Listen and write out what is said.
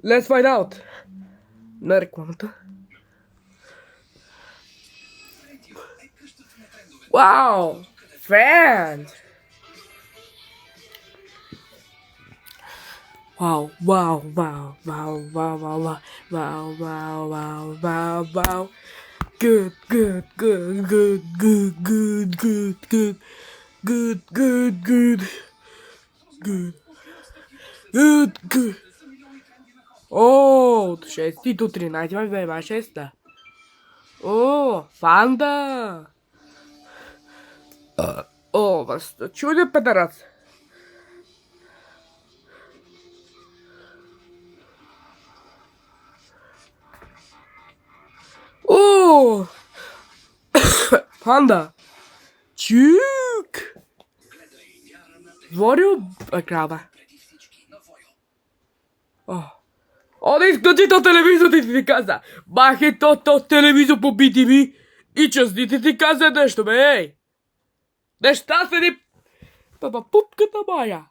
Let's find out. На рекламата. Вау! Фен! Wow, wow, wow, wow, wow, wow, wow, wow, wow, wow, wow. Good, good, good, good, good, good, good, good, good, good, good, good, good, good. О, от 6 до 13 май има 6. О, фанда. О, вас чули педарас. О, панда. Чук. Ворю крава. О. Он изключи то телевизор и ти каза. Махи то телевизор по BTV и частите ти каза нещо, бе, ей. Неща се ни... Папа пупката моя.